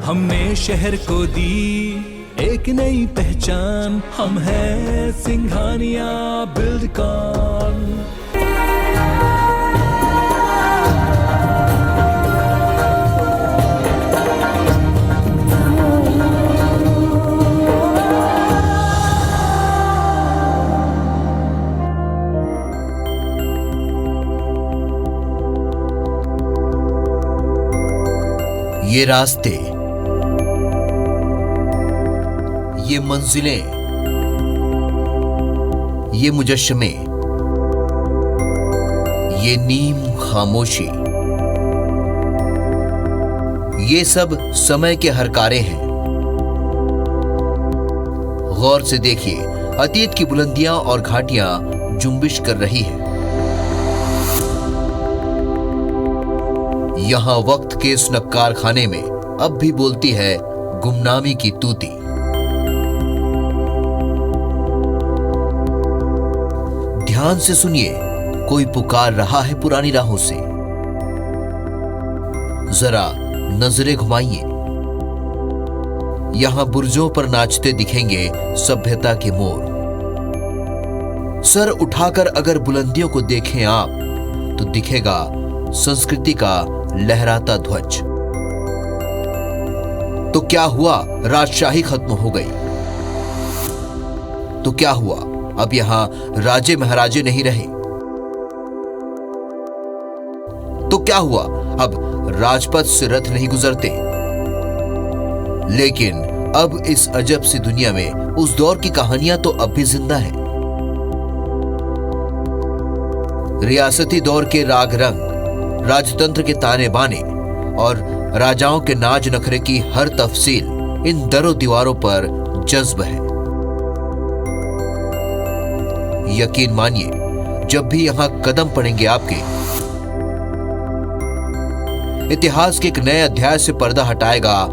हमने शहर को दी एक नई पहचान, हम हैं सिंघानिया बिल्डकॉन। ये रास्ते, ये मंजिलें, ये मुजस्समे, ये नीम खामोशी, ये सब समय के हरकारे हैं। गौर से देखिए, अतीत की बुलंदियां और घाटियां जुम्बिश कर रही है। यहां वक्त के इस नक्कार खाने में अब भी बोलती है गुमनामी की तूती। ध्यान से सुनिए, कोई पुकार रहा है पुरानी राहों से। जरा नजरें घुमाइए, यहां बुर्जों पर नाचते दिखेंगे सभ्यता के मोर। सर उठाकर अगर बुलंदियों को देखें आप, तो दिखेगा संस्कृति का लहराता ध्वज। तो क्या हुआ, राजशाही खत्म हो गई? तो क्या हुआ, अब यहां राजे महाराजे नहीं रहे? तो क्या हुआ, अब राजपथ से रथ नहीं गुजरते? लेकिन अब इस अजब सी दुनिया में उस दौर की कहानियां तो अब भी जिंदा है। रियासती दौर के राग रंग, राजतंत्र के ताने बाने और राजाओं के नाज नखरे की हर तफसील इन दरों दीवारों पर जज्ब है। यकीन मानिए, जब भी यहां कदम पड़ेंगे आपके, इतिहास के एक नए अध्याय से पर्दा हटाएगा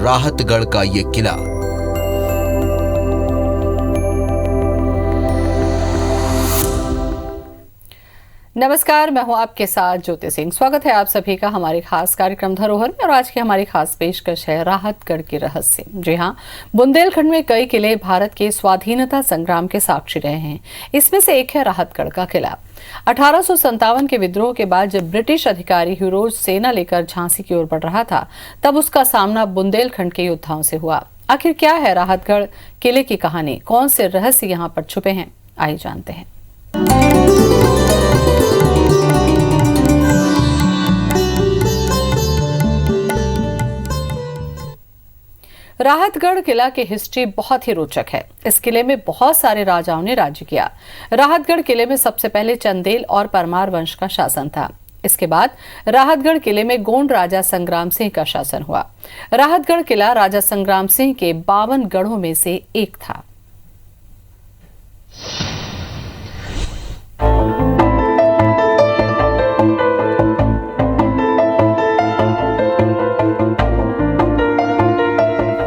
राहतगढ़ का यह किला। नमस्कार, मैं हूं आपके साथ ज्योति सिंह। स्वागत है आप सभी का हमारे खास कार्यक्रम धरोहर में। और आज की हमारी खास पेशकश है राहतगढ़ के रहस्य। जी हां, बुंदेलखंड में कई किले भारत के स्वाधीनता संग्राम के साक्षी रहे हैं। इसमें से एक है राहतगढ़ का किला। 1857 के विद्रोह के बाद जब ब्रिटिश अधिकारी ह्यूरोज सेना लेकर झांसी की ओर बढ़ रहा था, तब उसका सामना बुंदेलखंड के योद्धाओं से हुआ। आखिर क्या है राहतगढ़ किले की कहानी, कौन से रहस्य यहाँ पर छुपे हैं, आइए जानते हैं। राहतगढ़ किला की हिस्ट्री बहुत ही रोचक है। इस किले में बहुत सारे राजाओं ने राज्य किया। राहतगढ़ किले में सबसे पहले चंदेल और परमार वंश का शासन था। इसके बाद राहतगढ़ किले में गोंड राजा संग्राम सिंह का शासन हुआ। राहतगढ़ किला राजा संग्राम सिंह के 52 गढ़ों में से एक था।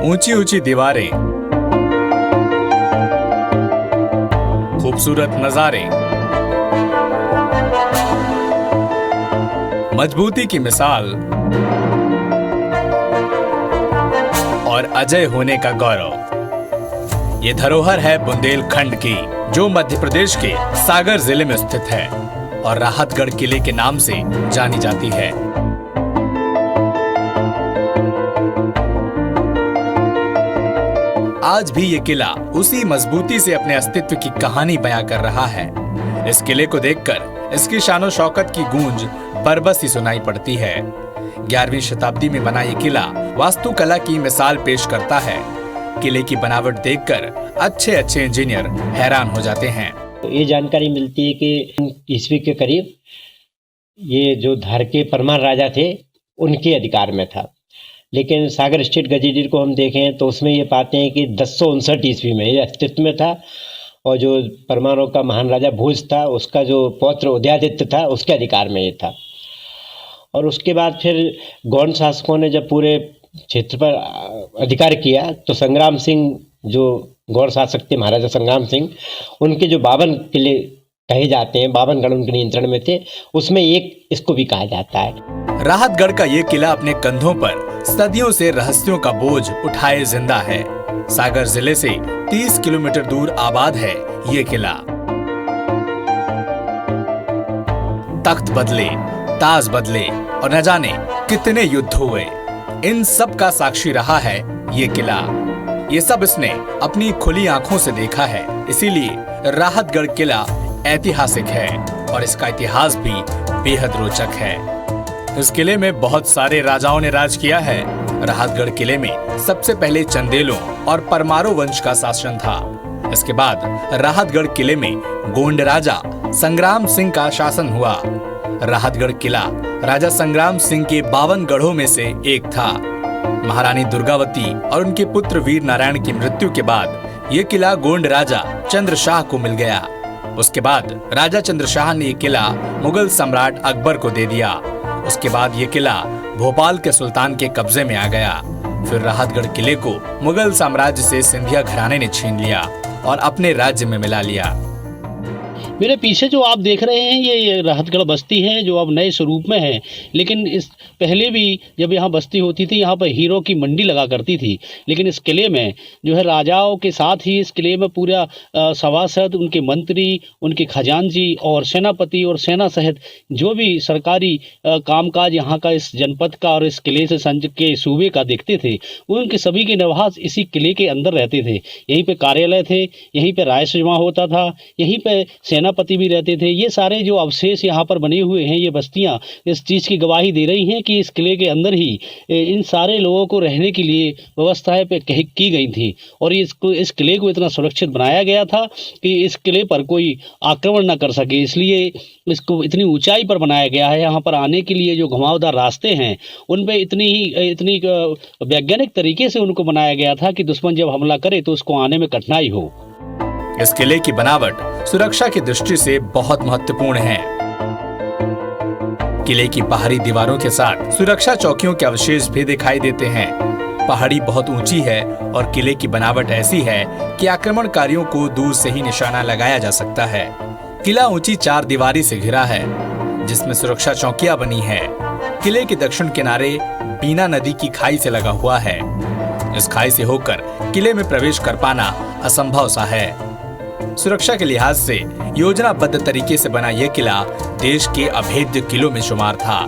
ऊंची ऊंची दीवारें, खूबसूरत नजारे, मजबूती की मिसाल और अजय होने का गौरव। ये धरोहर है बुंदेलखंड की, जो मध्य प्रदेश के सागर जिले में स्थित है और राहतगढ़ किले के नाम से जानी जाती है। आज भी ये किला उसी मजबूती से अपने अस्तित्व की कहानी बयां कर रहा है। इस किले को देखकर इसकी शानो शौकत की गूंज बरबस ही सुनाई पड़ती है। 11वीं शताब्दी में बना ये किला वास्तुकला की मिसाल पेश करता है। किले की बनावट देखकर अच्छे अच्छे इंजीनियर हैरान हो जाते हैं। तो ये जानकारी मिलती है कि ईस्वी के करीब ये जो धार के परमार राजा थे, उनके अधिकार में था। लेकिन सागर स्टेट गजेटियर को हम देखें तो उसमें ये पाते हैं कि 1059 ईस्वी में ये अस्तित्व में था। और जो परमारों का महान राजा भोज था, उसका जो पौत्र उदयादित्य था, उसके अधिकार में ये था। और उसके बाद फिर गौंड शासकों ने जब पूरे क्षेत्र पर अधिकार किया, तो संग्राम सिंह जो गौड़ शासक थे, महाराजा संग्राम सिंह, उनके जो 52 किले कहे जाते हैं, 52 गढ़ उनके नियंत्रण में थे, उसमें एक इसको भी कहा जाता है। राहतगढ़ का ये किला अपने कंधों पर सदियों से रहस्यों का बोझ उठाए जिंदा है। सागर जिले से 30 किलोमीटर दूर आबाद है ये किला। तख्त बदले, ताज बदले और न जाने कितने युद्ध हुए, इन सब का साक्षी रहा है ये किला। ये सब इसने अपनी खुली आंखों से देखा है, इसीलिए राहतगढ़ किला ऐतिहासिक है और इसका इतिहास भी बेहद रोचक है। इस किले में बहुत सारे राजाओं ने राज किया है। राहतगढ़ किले में सबसे पहले चंदेलों और परमारों वंश का शासन था। इसके बाद राहतगढ़ किले में गोंड राजा संग्राम सिंह का शासन हुआ। राहतगढ़ किला राजा संग्राम सिंह के 52 गढ़ों में से एक था। महारानी दुर्गावती और उनके पुत्र वीर नारायण की मृत्यु के बाद ये किला गोंड राजा चंद्रशाह को मिल गया। उसके बाद राजा चंद्रशाह ने ये किला मुगल सम्राट अकबर को दे दिया। उसके बाद ये किला भोपाल के सुल्तान के कब्जे में आ गया। फिर राहतगढ़ किले को मुगल साम्राज्य से सिंधिया घराने ने छीन लिया और अपने राज्य में मिला लिया। मेरे पीछे जो आप देख रहे हैं ये राहतगढ़ बस्ती है, जो अब नए स्वरूप में है। लेकिन इस पहले भी जब यहाँ बस्ती होती थी, यहाँ पर हीरों की मंडी लगा करती थी। लेकिन इस किले में जो है राजाओं के साथ ही इस किले में पूरा सभासद, उनके मंत्री, उनके खजांची और सेनापति और सेना सहित जो भी सरकारी कामकाज यहाँ का इस जनपद का और इस किले से संज के सूबे का देखते थे, उनके सभी के निवास इसी किले के अंदर रहते थे। यहीं पे कार्यालय थे, यहीं पे राय जमा होता था, यहीं पे सेनापति भी रहते थे। ये सारे जो अवशेष यहाँ पर बने हुए हैं, ये बस्तियाँ इस चीज़ की गवाही दे रही हैं कि इस किले के अंदर ही इन सारे लोगों को रहने के लिए व्यवस्थाएं की गई थी और इस किले को इतना सुरक्षित बनाया गया था कि इस किले पर कोई आक्रमण न कर सके। इसलिए इसको इतनी ऊंचाई पर बनाया गया है। यहाँ पर आने के लिए जो घुमावदार रास्ते हैं उन पे इतनी वैज्ञानिक तरीके से उनको बनाया गया था कि दुश्मन जब हमला करे तो उसको आने में कठिनाई हो। इस किले की बनावट सुरक्षा की दृष्टि से बहुत महत्वपूर्ण है। किले की बाहरी दीवारों के साथ सुरक्षा चौकियों के अवशेष भी दिखाई देते हैं। पहाड़ी बहुत ऊंची है और किले की बनावट ऐसी है कि आक्रमणकारियों को दूर से ही निशाना लगाया जा सकता है। किला ऊंची 4 दीवारी से घिरा है, जिसमें सुरक्षा चौकियां बनी है। किले के दक्षिण किनारे बीना नदी की खाई से लगा हुआ है। इस खाई से होकर किले में प्रवेश कर पाना असंभव सा है। सुरक्षा के लिहाज से योजनाबद्ध तरीके से बना यह किला देश के अभेद्य किलों में शुमार था।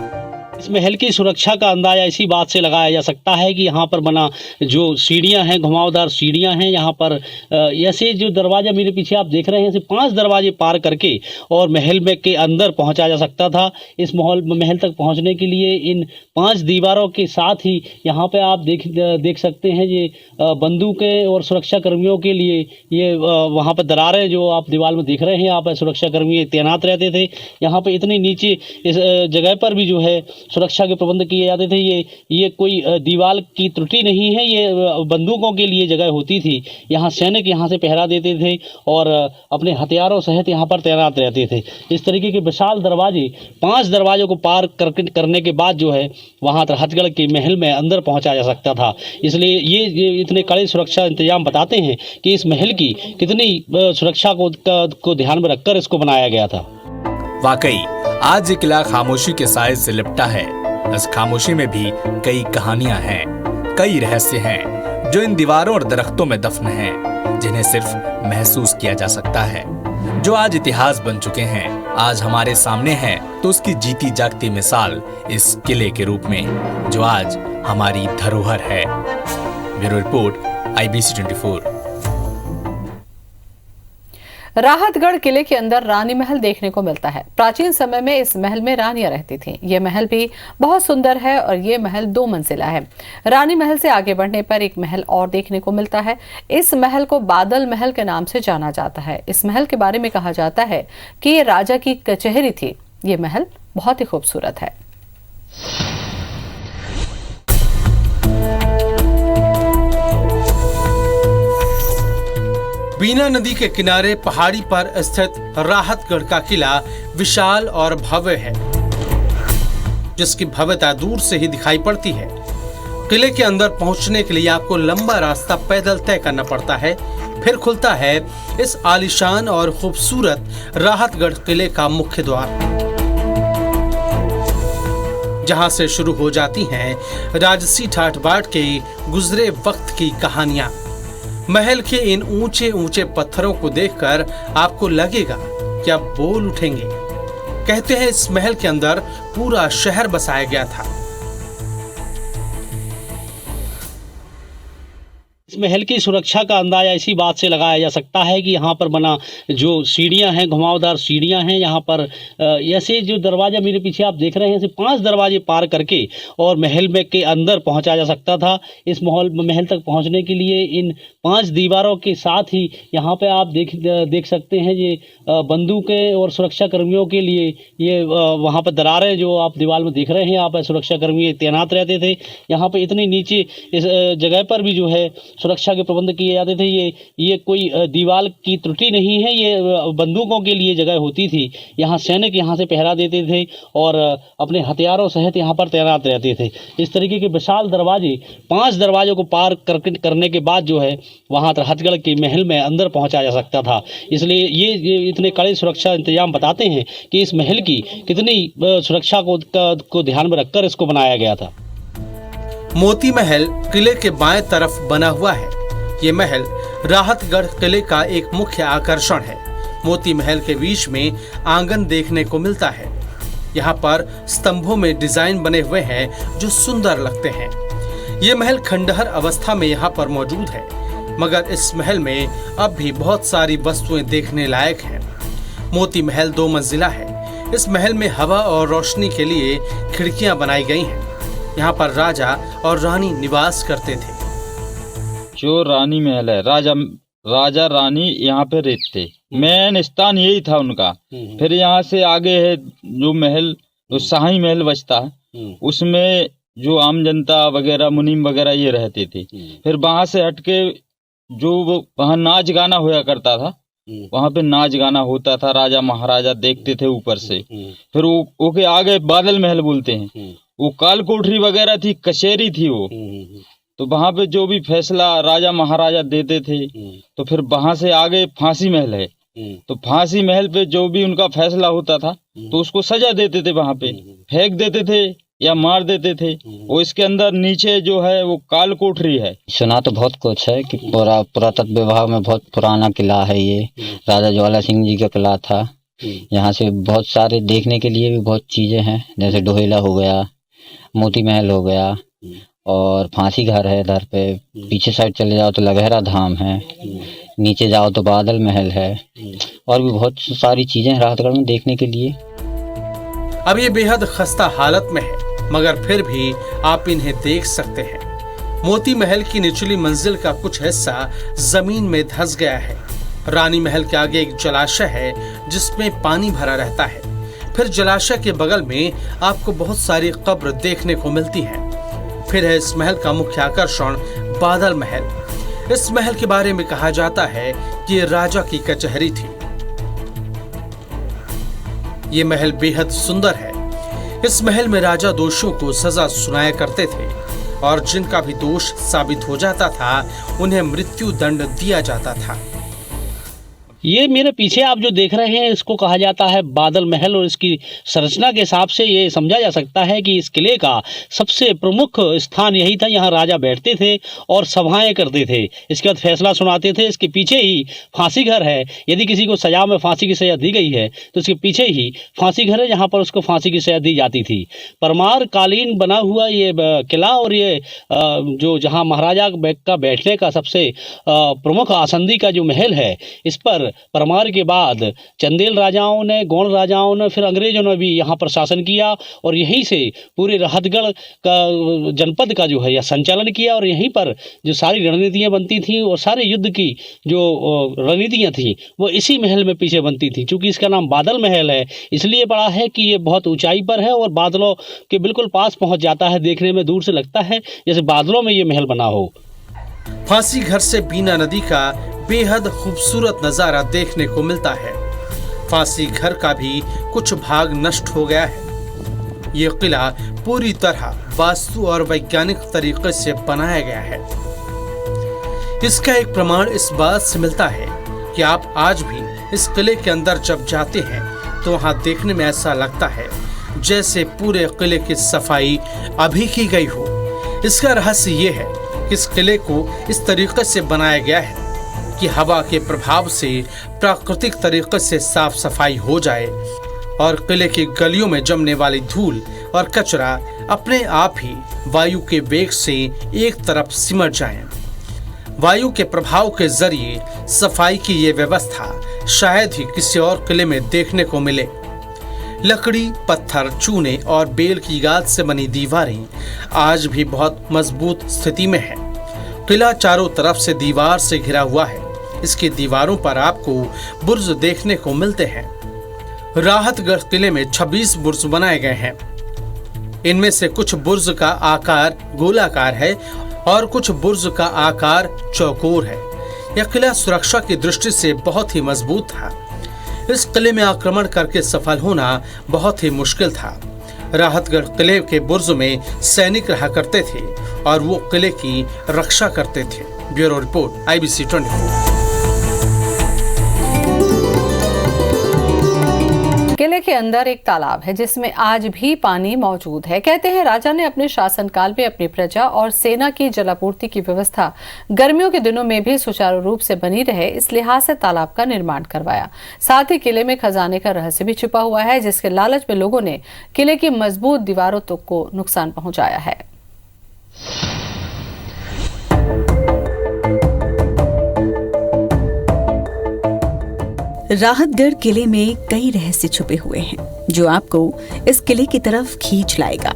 इस महल की सुरक्षा का अंदाजा इसी बात से लगाया जा सकता है कि यहाँ पर बना जो सीढ़ियाँ हैं, घुमावदार सीढ़ियाँ हैं, यहाँ पर ऐसे जो दरवाजा मेरे पीछे आप देख रहे हैं, ऐसे 5 दरवाजे पार करके और महल में के अंदर पहुँचा जा सकता था। इस महल तक पहुँचने के लिए इन 5 दीवारों के साथ ही यहाँ पे आप देख सकते हैं ये बंदूकें और सुरक्षा कर्मियों के लिए ये वहाँ पर दरारें जो आप दीवार में देख रहे हैं, यहाँ पर सुरक्षा कर्मी तैनात रहते थे। यहाँ पर इतनी नीचे इस जगह पर भी जो है सुरक्षा के प्रबंध किए जाते थे। ये कोई दीवार की त्रुटि नहीं है, ये बंदूकों के लिए जगह होती थी। यहाँ सैनिक यहाँ से पहरा देते थे और अपने हथियारों सहित यहाँ पर तैनात रहते थे। इस तरीके के विशाल दरवाजे, 5 दरवाजों को पार करने के बाद जो है वहाँ राहतगढ़ के महल में अंदर पहुँचा जा सकता था। इसलिए ये इतने कड़े सुरक्षा इंतजाम बताते हैं कि इस महल की कितनी सुरक्षा को ध्यान में रखकर इसको बनाया गया था। वाकई आज ये किला खामोशी के साए से लिपटा है। इस खामोशी में भी कई कहानियां हैं, कई रहस्य हैं जो इन दीवारों और दरख्तों में दफन हैं, जिन्हें सिर्फ महसूस किया जा सकता है, जो आज इतिहास बन चुके हैं, आज हमारे सामने हैं। तो उसकी जीती जागती मिसाल इस किले के रूप में जो आज हमारी धरोहर है। Bureau report, IBC 24। राहतगढ़ किले के अंदर रानी महल देखने को मिलता है। प्राचीन समय में इस महल में रानियां रहती थीं। ये महल भी बहुत सुंदर है और ये महल 2 मंजिला है। रानी महल से आगे बढ़ने पर एक महल और देखने को मिलता है। इस महल को बादल महल के नाम से जाना जाता है। इस महल के बारे में कहा जाता है कि ये राजा की कचहरी थी। ये महल बहुत ही खूबसूरत है। बीना नदी के किनारे पहाड़ी पर स्थित राहतगढ़ का किला विशाल और भव्य है, जिसकी भव्यता दूर से ही दिखाई पड़ती है। किले के अंदर पहुंचने के लिए आपको लंबा रास्ता पैदल तय करना पड़ता है। फिर खुलता है इस आलीशान और खूबसूरत राहतगढ़ किले का मुख्य द्वार, जहां से शुरू हो जाती हैं राजसी ठाठ बाट के गुजरे वक्त की कहानियां। महल के इन ऊंचे ऊंचे पत्थरों को देखकर आपको लगेगा कि आप बोल उठेंगे। कहते हैं इस महल के अंदर पूरा शहर बसाया गया था। इस महल की सुरक्षा का अंदाजा इसी बात से लगाया जा सकता है कि यहाँ पर बना जो सीढ़ियाँ हैं, घुमावदार सीढ़ियाँ हैं, यहाँ पर ऐसे जो दरवाज़ा मेरे पीछे आप देख रहे हैं, ऐसे 5 दरवाजे पार करके और महल में के अंदर पहुँचा जा सकता था। इस महल तक पहुँचने के लिए इन 5 दीवारों के साथ ही यहाँ पे आप देख सकते हैं ये बंदूकें और सुरक्षा कर्मियों के लिए ये वहाँ पर दरारें जो आप दीवार में देख रहे हैं, यहाँ पर सुरक्षा कर्मी तैनात रहते थे। यहाँ पर इतनी नीचे इस जगह पर भी जो है सुरक्षा के प्रबंध किए जाते थे। ये कोई दीवार की त्रुटि नहीं है, ये बंदूकों के लिए जगह होती थी। यहाँ सैनिक यहाँ से पहरा देते थे और अपने हथियारों सहित यहाँ पर तैनात रहते थे। इस तरीके के विशाल दरवाजे 5 दरवाजों को पार करने के बाद जो है वहाँ राहतगढ़ के महल में अंदर पहुँचा जा सकता था। इसलिए ये इतने कड़े सुरक्षा इंतजाम बताते हैं कि इस महल की कितनी सुरक्षा को ध्यान में रखकर इसको बनाया गया था। मोती महल किले के बाएं तरफ बना हुआ है। ये महल राहतगढ़ किले का एक मुख्य आकर्षण है। मोती महल के बीच में आंगन देखने को मिलता है। यहाँ पर स्तंभों में डिजाइन बने हुए हैं जो सुंदर लगते हैं। ये महल खंडहर अवस्था में यहाँ पर मौजूद है, मगर इस महल में अब भी बहुत सारी वस्तुएं देखने लायक हैं। मोती महल 2 मंजिला है। इस महल में हवा और रोशनी के लिए खिड़कियां बनाई गई हैं। यहाँ पर राजा और रानी निवास करते थे। जो रानी महल है, राजा रानी यहाँ पे रहते थे। मेन स्थान यही था उनका। फिर यहाँ से आगे है जो महल, जो शाही महल बचता है, उसमें जो आम जनता वगैरह, मुनीम वगैरह ये रहते थे। फिर वहां से हटके जो वहाँ नाच गाना होया करता था, वहाँ पे नाच गाना होता था, राजा महाराजा देखते थे ऊपर से। फिर वो के आगे बादल महल बोलते हैं, वो काल कोठरी वगैरह थी, कचहरी थी वो। तो वहाँ पे जो भी फैसला राजा महाराजा देते थे। तो फिर वहां से आगे फांसी महल है। तो फांसी महल पे जो भी उनका फैसला होता था तो उसको सजा देते थे, वहां पे फेंक देते थे या मार देते थे। वो इसके अंदर नीचे जो है वो काल कोठरी है। सुना तो बहुत कुछ है कि पुरातत्व विभाग में बहुत पुराना किला है ये, राजा ज्वाला सिंह जी का किला था। यहाँ से बहुत सारे देखने के लिए भी बहुत चीजें हैं, जैसे डोहेला हो गया, मोती महल हो गया और फांसी घर है। इधर पे पीछे साइड चले जाओ तो लगहरा धाम है, नीचे जाओ तो बादल महल है और भी बहुत सारी चीजें हैं राहतगढ़ में देखने के लिए। अब ये बेहद खस्ता हालत में है, मगर फिर भी आप इन्हें देख सकते हैं। मोती महल की निचली मंजिल का कुछ हिस्सा जमीन में धंस गया है। रानी महल के आगे एक जलाशय है जिसमें पानी भरा रहता है। फिर जलाशय के बगल में आपको बहुत सारी कब्र देखने को मिलती हैं। फिर है इस महल का मुख्य आकर्षण बादल महल। इस महल के बारे में कहा जाता है कि ये राजा की कचहरी थी। ये महल बेहद सुंदर है। इस महल में राजा दोषियों को सजा सुनाया करते थे और जिनका भी दोष साबित हो जाता था उन्हें मृत्यु दंड दिया जाता था। ये मेरे पीछे आप जो देख रहे हैं इसको कहा जाता है बादल महल और इसकी संरचना के हिसाब से ये समझा जा सकता है कि इस किले का सबसे प्रमुख स्थान यही था। यहाँ राजा बैठते थे और सभाएं करते थे, इसके बाद फैसला सुनाते थे। इसके पीछे ही फांसी घर है। यदि किसी को सजा में फांसी की सजा दी गई है तो इसके पीछे ही फांसी घर है जहाँ पर उसको फांसी की सजा दी जाती थी। परमार कालीन बना हुआ ये किला और ये जो जहाँ महाराजा का बैठने का सबसे प्रमुख आसंदी का जो महल है, इस पर परमार के बाद चंदेल राजाओं ने, गौड़ राजाओं ने, फिर अंग्रेजों ने भी यहाँ पर शासन किया और यहीं से पूरे राहतगढ़ का जनपद का जो है यह संचालन किया। और यहीं पर जो सारी रणनीतियाँ बनती थीं और सारे युद्ध की जो रणनीतियाँ थीं वो इसी महल में पीछे बनती थी। चूँकि इसका नाम बादल महल है इसलिए पड़ा है कि ये बहुत ऊंचाई पर है और बादलों के बिल्कुल पास पहुँच जाता है। देखने में दूर से लगता है जैसे बादलों में ये महल बना हो। फांसी घर से बीना नदी का बेहद खूबसूरत नजारा देखने को मिलता है। फांसी घर का भी कुछ भाग नष्ट हो गया है। ये किला पूरी तरह वास्तु और वैज्ञानिक तरीके से बनाया गया है। इसका एक प्रमाण इस बात से मिलता है कि आप आज भी इस किले के अंदर जब जाते हैं तो वहां देखने में ऐसा लगता है जैसे पूरे किले की सफाई अभी की गई हो। इसका रहस्य ये है कि इस किले को इस तरीके से बनाया गया है कि हवा के प्रभाव से प्राकृतिक तरीके से साफ सफाई हो जाए और किले की गलियों में जमने वाली धूल और कचरा अपने आप ही वायु के वेग से एक तरफ सिमट जाए। वायु के प्रभाव के जरिए सफाई की ये व्यवस्था शायद ही किसी और किले में देखने को मिले। लकड़ी, पत्थर, चूने और बेल की गाद से बनी दीवारें आज भी बहुत मजबूत स्थिति में है। किला चारों तरफ से दीवार से घिरा हुआ है। इसकी दीवारों पर आपको बुर्ज देखने को मिलते हैं। राहतगढ़ किले में 26 बुर्ज बनाए गए हैं। इनमें से कुछ बुर्ज का आकार गोलाकार है और कुछ बुर्ज का आकार चौकोर है। यह किला सुरक्षा की दृष्टि से बहुत ही मजबूत था। इस किले में आक्रमण करके सफल होना बहुत ही मुश्किल था। राहतगढ़ किले के बुर्ज में सैनिक रहा करते थे और वो किले की रक्षा करते थे। Bureau report, IBC 24। किले के अंदर एक तालाब है जिसमें आज भी पानी मौजूद है। कहते हैं राजा ने अपने शासनकाल में अपनी प्रजा और सेना की जलापूर्ति की व्यवस्था गर्मियों के दिनों में भी सुचारू रूप से बनी रहे, इस लिहाज से तालाब का निर्माण करवाया। साथ ही किले में खजाने का रहस्य भी छिपा हुआ है, जिसके लालच में लोगों ने किले की मजबूत दीवारों तक को नुकसान पहुंचाया है। राहतगढ़ किले में कई रहस्य छुपे हुए हैं जो आपको इस किले की तरफ खींच लाएगा।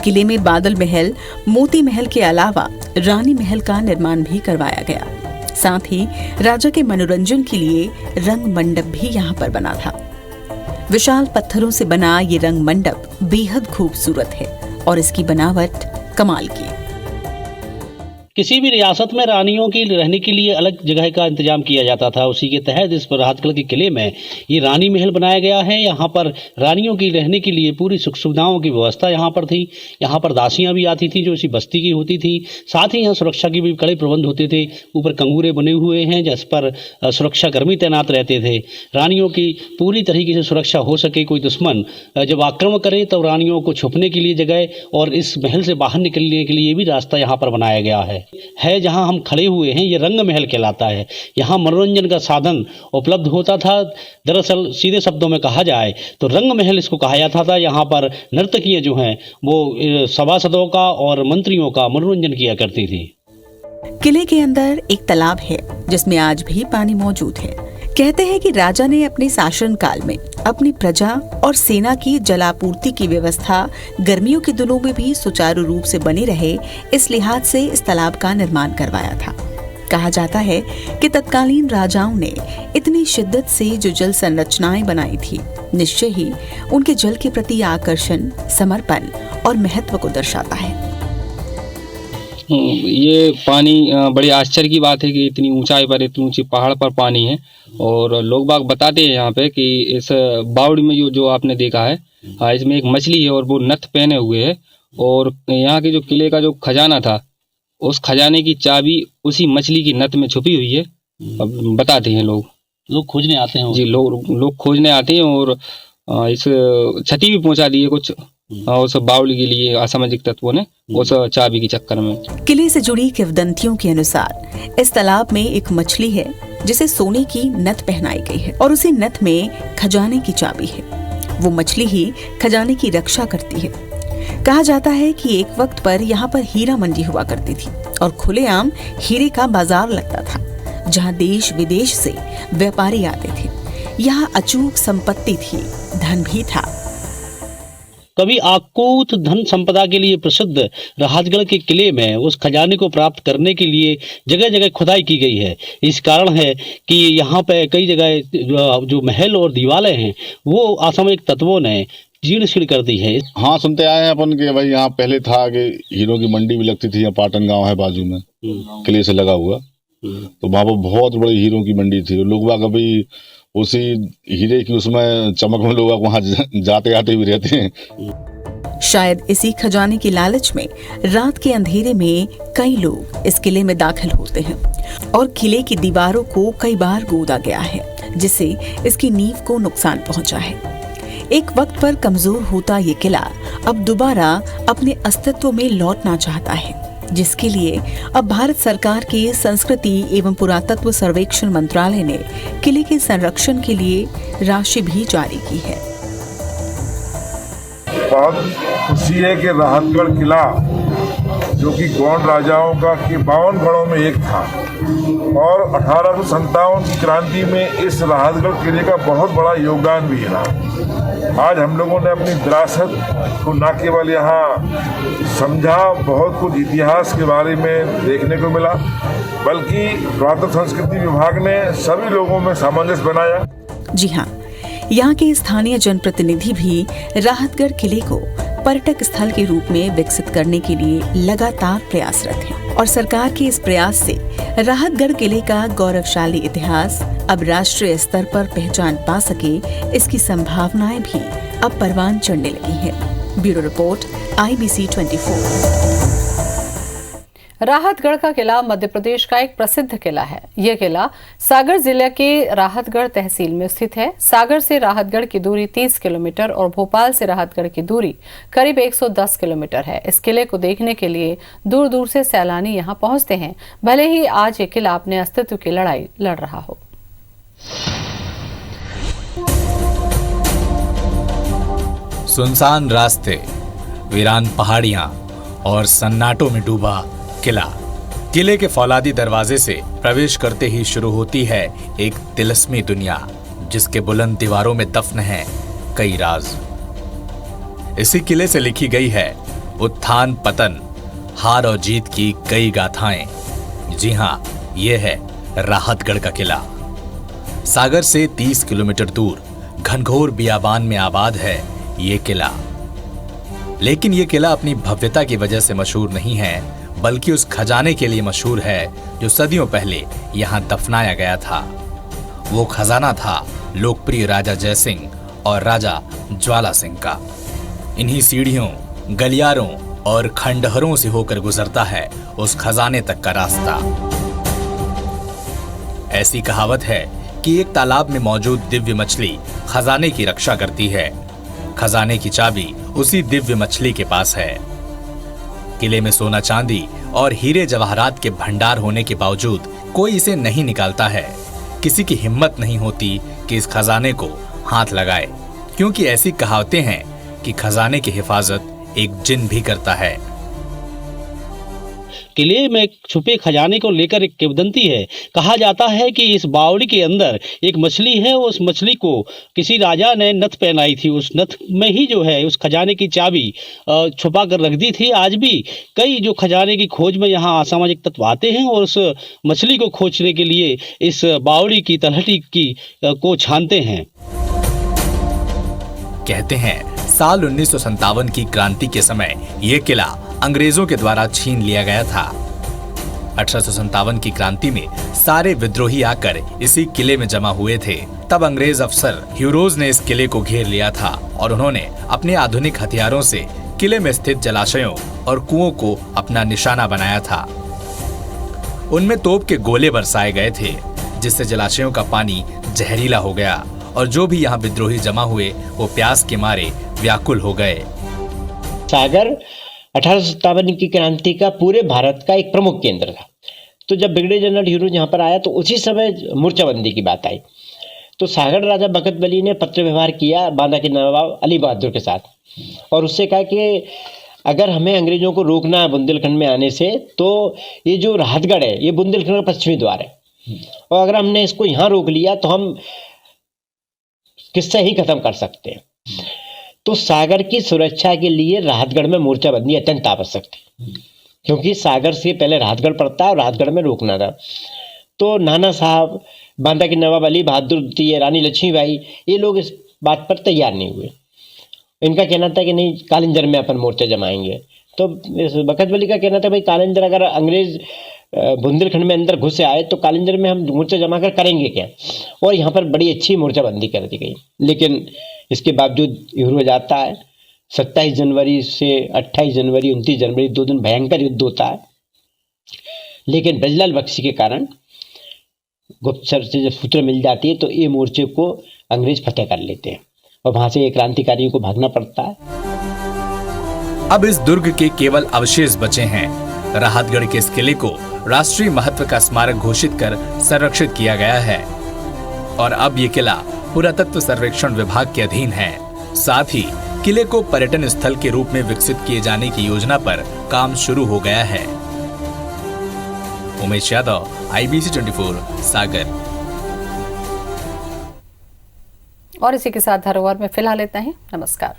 किले में बादल महल, मोती महल के अलावा रानी महल का निर्माण भी करवाया गया। साथ ही राजा के मनोरंजन के लिए रंग मंडप भी यहाँ पर बना था। विशाल पत्थरों से बना ये रंग मंडप बेहद खूबसूरत है और इसकी बनावट कमाल की। किसी भी रियासत में रानियों की रहने के लिए अलग जगह का इंतजाम किया जाता था। उसी के तहत इस राहतगढ़ के किले में ये रानी महल बनाया गया है। यहाँ पर रानियों की रहने के लिए पूरी सुख सुविधाओं की व्यवस्था यहाँ पर थी। यहाँ पर दासियाँ भी आती थी जो इसी बस्ती की होती थी। साथ ही यहाँ सुरक्षा के भी कड़े प्रबंध होते थे। ऊपर कंगूरे बने हुए हैं जिस पर सुरक्षा कर्मी तैनात रहते थे। रानियों की पूरी तरीके से सुरक्षा हो सके, कोई दुश्मन जब आक्रमण करे तो रानियों को छुपने के लिए जगह और इस महल से बाहर निकलने के लिए भी रास्ता यहाँ पर बनाया गया है। जहां हम खड़े हुए हैं ये रंग महल कहलाता है। यहाँ मनोरंजन का साधन उपलब्ध होता था। दरअसल सीधे शब्दों में कहा जाए तो रंग महल इसको कहा जाता था। यहाँ पर नर्तकियां जो हैं वो सभासदों का और मंत्रियों का मनोरंजन किया करती थी। किले के अंदर एक तालाब है जिसमें आज भी पानी मौजूद है। कहते हैं कि राजा ने अपने शासनकाल में अपनी प्रजा और सेना की जलापूर्ति की व्यवस्था गर्मियों के दिनों में भी सुचारू रूप से बनी रहे, इस लिहाज से इस तालाब का निर्माण करवाया था। कहा जाता है कि तत्कालीन राजाओं ने इतनी शिद्दत से जो जल संरचनाएं बनाई थी, निश्चय ही उनके जल के प्रति आकर्षण, समर्पण और महत्व को दर्शाता है। ये पानी बड़ी आश्चर्य की बात है कि इतनी ऊंचाई पर, इतनी ऊंची पहाड़ पर पानी है। और लोग बाग बताते हैं यहाँ पे कि इस बावड़ी में जो आपने देखा है, इसमें एक मछली है और वो नथ पहने हुए है। और यहाँ के जो किले का जो खजाना था, उस खजाने की चाबी उसी मछली की नथ में छुपी हुई है। अब बताते हैं लोग खोजने आते हैं। जी, लोग खोजने आते हैं और इस क्षति भी पहुंचा दी है कुछ उस बावड़ी के लिए असामाजिक तत्वों ने उस चाबी के चक्कर में। किले से जुड़ी किंवदंतियों के अनुसार इस तालाब में एक मछली है जिसे सोने की नथ पहनाई गई है और उसी नथ में खजाने की चाबी है। वो मछली ही खजाने की रक्षा करती है। कहा जाता है कि एक वक्त पर यहाँ पर हीरा मंडी हुआ करती थी और खुलेआम हीरे का बाजार लगता था, जहाँ देश विदेश से व्यापारी आते थे। यहाँ अचूक संपत्ति थी, धन भी था। कभी आकूत धन संपदा के लिए प्रसिद्ध राहतगढ़ के किले में उस खजाने को प्राप्त करने के लिए जगह जगह खुदाई की गई है। इस कारण है कि यहाँ पे कई जगह जो महल और दीवारें हैं वो असामयिक तत्वों ने जीर्ण शीर्ण कर दी है। हाँ, सुनते आए हैं अपन के भाई यहाँ पहले था कि हीरो की मंडी भी लगती थी। यहाँ पाटन गांव है बाजू में, किले से लगा हुआ, तो वहाँ पर बहुत बड़ी हीरो की मंडी थी। लोग बाग अभी उसी हीरे की उसमें चमक में लोग वहाँ जाते आते भी रहते हैं। शायद इसी खजाने की लालच में रात के अंधेरे में कई लोग इस किले में दाखिल होते हैं और किले की दीवारों को कई बार गोदा गया है, जिससे इसकी नींव को नुकसान पहुंचा है। एक वक्त पर कमजोर होता ये किला अब दोबारा अपने अस्तित्व में लौटना चाहता है, जिसके लिए अब भारत सरकार के संस्कृति एवं पुरातत्व सर्वेक्षण मंत्रालय ने किले के संरक्षण के लिए राशि भी जारी की है। बहुत खुशी है कि राहतगढ़ किला, जो कि गौंड राजाओं का के 52 गढ़ों में एक था और 1857 की क्रांति में इस राहतगढ़ किले का बहुत बड़ा योगदान भी रहा। आज हम लोगों ने अपनी विरासत को न केवल यहाँ समझा, बहुत कुछ इतिहास के बारे में देखने को मिला, बल्कि पुरातत्व संस्कृति विभाग ने सभी लोगों में सामंजस्य बनाया। जी हाँ, यहाँ के स्थानीय जनप्रतिनिधि भी राहतगढ़ किले को पर्यटक स्थल के रूप में विकसित करने के लिए लगातार प्रयासरत हैं और सरकार के इस प्रयास से राहतगढ़ किले का गौरवशाली इतिहास अब राष्ट्रीय स्तर पर पहचान पा सके, इसकी संभावनाएं भी अब परवान चढ़ने लगी हैं। Bureau report, IBC 24। राहतगढ़ का किला मध्य प्रदेश का एक प्रसिद्ध किला है। यह किला सागर जिले के राहतगढ़ तहसील में स्थित है। सागर से राहतगढ़ की दूरी 30 किलोमीटर और भोपाल से राहतगढ़ की दूरी करीब 110 किलोमीटर है। इस किले को देखने के लिए दूर दूर से सैलानी यहां पहुंचते हैं, भले ही आज ये किला अपने अस्तित्व की लड़ाई लड़ रहा हो। सुनसान रास्ते, वीरान पहाड़ियां और सन्नाटों में डूबा किले के फौलादी दरवाजे से प्रवेश करते ही शुरू होती है एक तिलस्मी दुनिया, जिसके बुलंद दीवारों में दफन है कई राज। इसी किले से लिखी गई है उत्थान पतन, हार और जीत की कई गाथाएं। जी हां, यह है राहतगढ़ का किला। सागर से 30 किलोमीटर दूर घनघोर बियाबान में आबाद है ये किला। लेकिन यह किला अपनी भव्यता की वजह से मशहूर नहीं है, बल्कि उस खजाने के लिए मशहूर है जो सदियों पहले यहां दफनाया गया था। वो खजाना था लोकप्रिय राजा जयसिंह और राजा ज्वाला सिंह का। इन्हीं सीढ़ियों, गलियारों और खंडहरों से होकर गुजरता है उस खजाने तक का रास्ता। ऐसी कहावत है कि एक तालाब में मौजूद दिव्य मछली खजाने की रक्षा करती है। खजाने की चाबी उसी दिव्य मछली के पास है। किले में सोना चांदी और हीरे जवाहरात के भंडार होने के बावजूद कोई इसे नहीं निकालता है। किसी की हिम्मत नहीं होती कि इस खजाने को हाथ लगाए, क्योंकि ऐसी कहावतें हैं कि खजाने की हिफाजत एक जिन भी करता है। किले में छुपे खजाने को लेकर एक किंवदंती है। कहा जाता है कि इस बावड़ी के अंदर एक मछली है, उस मछली को किसी राजा ने नथ पहनाई थी। उस नथ में ही जो है उस खजाने की चाबी छुपा कर रख दी थी। आज भी कई जो खजाने की खोज में यहाँ असामाजिक तत्व आते हैं और उस मछली को खोजने के लिए इस बावड़ी की तलहटी की को छानते हैं। कहते हैं साल 1957 की क्रांति के समय यह किला अंग्रेजों के द्वारा छीन लिया गया था। 1857 की क्रांति में सारे विद्रोही आकर इसी किले में जमा हुए थे। तब अंग्रेज अफसर ह्यूरोज ने इस किले को घेर लिया था और उन्होंने अपने आधुनिक हथियारों से किले में स्थित जलाशयों और कुओं को अपना निशाना बनाया था। उनमें तोप के गोले बरसाए गए थे, जिससे जलाशयों का पानी जहरीला हो गया और जो भी यहाँ विद्रोही जमा हुए वो प्यास के मारे व्याकुल हो गए। सागर 1857 की क्रांति का पूरे भारत का एक प्रमुख केंद्र था। तो जब ब्रिगेडियर जनरल ह्यूरोज यहाँ पर आया तो उसी समय मोर्चाबंदी की बात आई। तो सागर राजा बखत बली ने पत्र व्यवहार किया बांदा के नवाब अली बहादुर के साथ और उससे कहा कि अगर हमें अंग्रेजों को रोकना है बुंदेलखंड में आने से, तो ये जो राहतगढ़ है ये बुंदेलखंड का पश्चिमी द्वार है और अगर हमने इसको यहाँ रोक लिया तो हम किस्सा ही खत्म कर सकते हैं। तो सागर की सुरक्षा के लिए राहतगढ़ में मोर्चाबंदी अत्यंत आवश्यक थी, क्योंकि सागर से पहले राहतगढ़ पड़ता है और राहतगढ़ में रोकना था। तो नाना साहब, बांदा के नवाब अली बहादुर द्वितीय, रानी लक्ष्मीबाई, ये लोग इस बात पर तैयार नहीं हुए। इनका कहना था कि नहीं, कालिंजर में अपन मोर्चा जमाएंगे। तो बखत बली का कहना था भाई कालिंजर अगर अंग्रेज बुंदेलखंड में अंदर घुस आए तो कालिंजर में हम मोर्चा जमा कर करेंगे क्या। और यहाँ पर बड़ी अच्छी मोर्चाबंदी कर दी गई। लेकिन इसके बावजूद ह्यूरोज आता है। 27 जनवरी से 28 जनवरी 29 जनवरी 2 दिन भयंकर युद्ध होता है। लेकिन ब्रजलाल बख्शी के कारण गुप्तचर से जब सूत्र मिल जाती है तो ये मोर्चे को अंग्रेज फतेह कर लेते हैं और वहाँ से क्रांतिकारियों को भागना पड़ता है। अब इस दुर्ग के केवल अवशेष बचे हैं। राहतगढ़ के इस किले को राष्ट्रीय महत्व का स्मारक घोषित कर संरक्षित किया गया है और अब ये किला पुरातत्व सर्वेक्षण विभाग के अधीन है। साथ ही किले को पर्यटन स्थल के रूप में विकसित किए जाने की योजना पर काम शुरू हो गया है। उमेश यादव, IBC 24, सागर। और इसी के साथ धरोहर में फिलहाल इतना ही। नमस्कार।